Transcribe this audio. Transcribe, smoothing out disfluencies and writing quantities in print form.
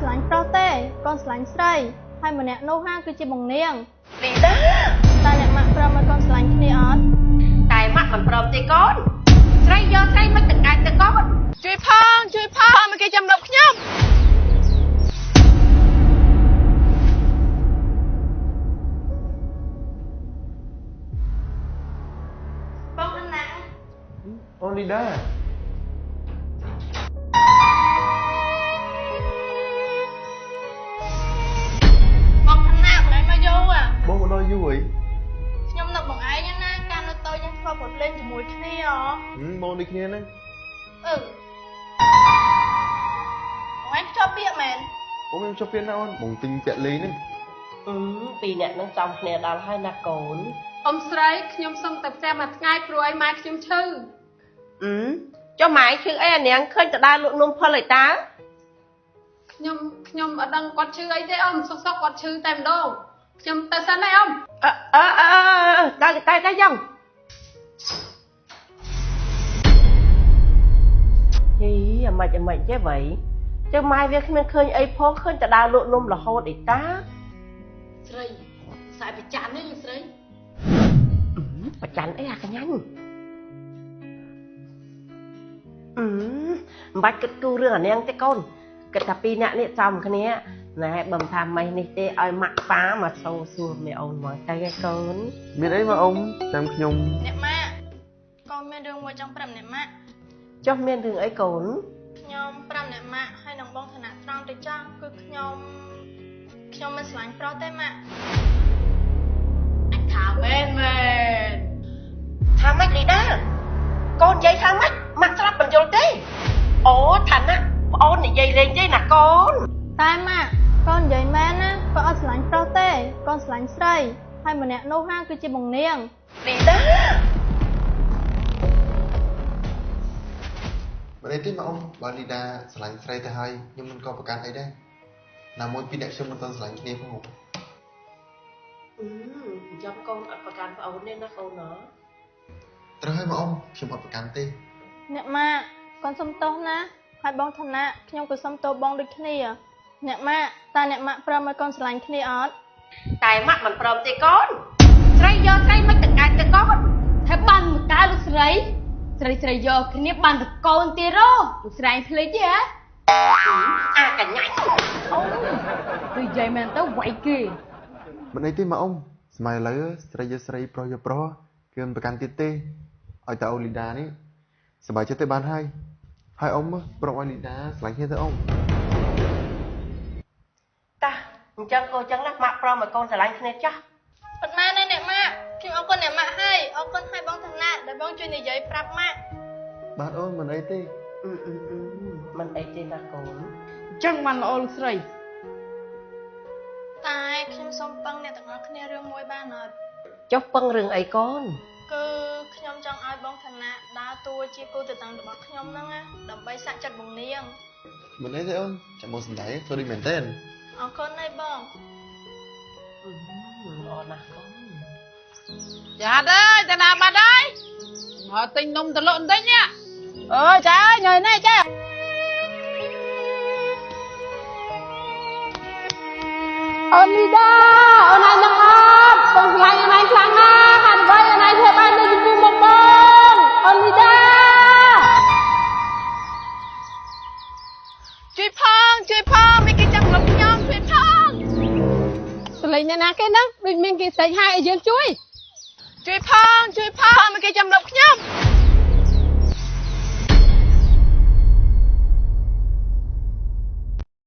ស្រឡាញ់ប្រុសទេកូនស្រឡាញ់ស្រីហើយម្នាក់នោះហាគឺជាបងនាងលីដាតែអ្នកម៉ាក់ព្រមឲ្យកូនស្រឡាញ់គ្នាអត់តែម៉ាក់មិនព្រមទេកូនស្រីយកស្រីមិនទាំងអាចទៅកូនជួយផងមកគេចាំលប់ខ្ញុំបងណាអូនលីដាបងណាមិនមកយកអាបងមកដល់យូរអីខ្ញុំនឹកបងឯងណាកាលនៅតូចខ្ញុំធ្លាប់រត់លេងជាមួយគ្នាបងដូចគ្នាហ្នឹងបងឯងជាប់ពាក្យមែនបងខ្ញុំជាប់ពាក្យណាអូនបងទិញពាក់លេងហ្នឹងពីរអ្នកនឹងចំគ្នាដល់ហើយណាកូនអ៊ំស្រីខ្ញុំសុំទៅផ្ទះមួយថ្ងៃព្រោះឲ្យម៉ែខ្ញុំឈឺចុះម៉ែឈឺអីអានាងឃើញទៅដើរលក់នំផលឲ្យតើខ្ញុំអត់ដឹងគាត់ឈឺអីទេអ៊ំសុកគាត់ឈឺតែម្ដងខ្ញុំទៅសិនហើយអ៊ំតែយ៉ាងហីអាម៉េចចេះវ៉ៃចុះម៉ែវាគ្មានឃើញអីផងឃើញទៅដើរលក់នំរហូតអីតាស្រីខ្សែប្រច័ននេះលោកស្រីប្រច័នអីអាកញ្ញាញ់មិនបាច់គិតគូររឿងអានាងទេកូនគិតថាពីរអ្នកនេះចំគ្នាណែបើមិនថាម៉េះនេះទេឲ្យម៉ាក់ប៉ាមកសួរមេអូនមកទៅឯកូនមានអីមកអ៊ំតាមខ្ញុំអ្នកម៉ាក់កូនមានរឿងមួយចង់ប្រាប់អ្នកម៉ាក់ចុះមានរឿងអីកូនខ្ញុំប្រាប់អ្នកម៉ាក់ហើយនឹងបងឋានៈត្រង់ទៅចង់គឺខ្ញុំមិនស្រឡាញ់ប្រុសទេម៉ាក់អញថាមែនថាម៉េចលីដាកូននិយាយថាម៉េចម៉ាក់ស្រាប់បញ្យល់ទេអូឋានៈប្អូននិយាយលេងទេណាកូនតែម៉ាក់កូននិយាយមែនណាកូនអត់ស្រឡាញ់ប្រុសទេកូនស្រឡាញ់ស្រីហើយម្នាក់នោះហាគឺជាបងនាងលីដាមិនអីទេមកអ៊ំបើលីដាស្រឡាញ់ស្រីទៅហើយខ្ញុំមិនក៏ប្រកាន់អីដែរណាមួយពីអ្នកខ្ញុំមិនទាន់ស្រឡាញ់គ្នាផងចាំកូនអត់ប្រកាន់ប្អូនទេណាកូនណាត្រូវហើយមកអ៊ំខ្ញុំអត់ប្រកាន់ទេអ្នកម៉ាក់កូនសុំទោសណាហើយបងឋានៈខ្ញុំក៏សុំទោសបងដូចគ្នាអ្នកម៉ាក់តើអ្នកម៉ាក់ព្រមឲ្យកូនស្រឡាញ់គ្នាអត់តែម៉ាក់មិនព្រមទេកូនស្រីយកស្រីមិនទាំងអាចទៅកូនថាបានមកតើលោកស្រីយកគ្នាបានតកូនទៀតលោកស្រីភ្លេចទេហ៎អាកញ្ញាញ់និយាយមែនទៅវាយគេមិនអីទេមកអ៊ំស្មើឥឡូវស្រីយកស្រីប្រុសយកប្រុសគឺមិនប្រកាន់ទៀតទេឲ្យតែអូលីដានេះសប្បាយចិត្តទេបានហើយអ៊ំប្រុសឲ្យលីដាស្រឡាញ់គ្នាទៅអ៊ំតាអញ្ចឹងក៏អញ្ចឹងណាម៉ាក់ព្រមឲ្យកូនស្រឡាញ់គ្នាចាស់ប៉ុន្មានទេអ្នកម៉ាក់ខ្ញុំអរគុណអ្នកម៉ាក់ហើយអរគុណឲ្យបងឋានៈដែលបងជួយនិយាយប្រាប់ម៉ាក់បាទអូនមិនអីទេមិនអីទេណាកូនអញ្ចឹងបានល្អលោកស្រីតែខ្ញុំសូមពឹងអ្នកទាំងអស់គ្នារឿងមួយបានអត់ចុះពឹងរឿងអីកូនគឺខ្ញុំចង់ឲ្យបងឋានៈដើរតួជាគូទៅតាំងរបស់ខ្ញុំហ្នឹងណាដើម្បីសាក់ចិត្តបងនាងមិនអីទេអូនចាំមកសំដែងធ្វើដូចមែនទេអរគុណហើយបងល្អណាស់កូនចាត់អើយតាណាបាត់ហើយមកទិញនំទៅលក់បន្តិចណាចាអើយញ៉ៃនេះចាអូនលីដាអូនឯងនឹងអត់បងខ្លាំងអូនឯងខ្លាំងណាស់ហាត់ໄວអូនឯងធ្វើបានដូចជំនួសមកបងអូនលីដាជួយផងមានគេចាំលោកខ្ញុំជួយផងសលេងអ្នកណាគេហ្នឹងដូចមានគេស្រែកហៅឲ្យយើងជួយផងមានគេចាំលោក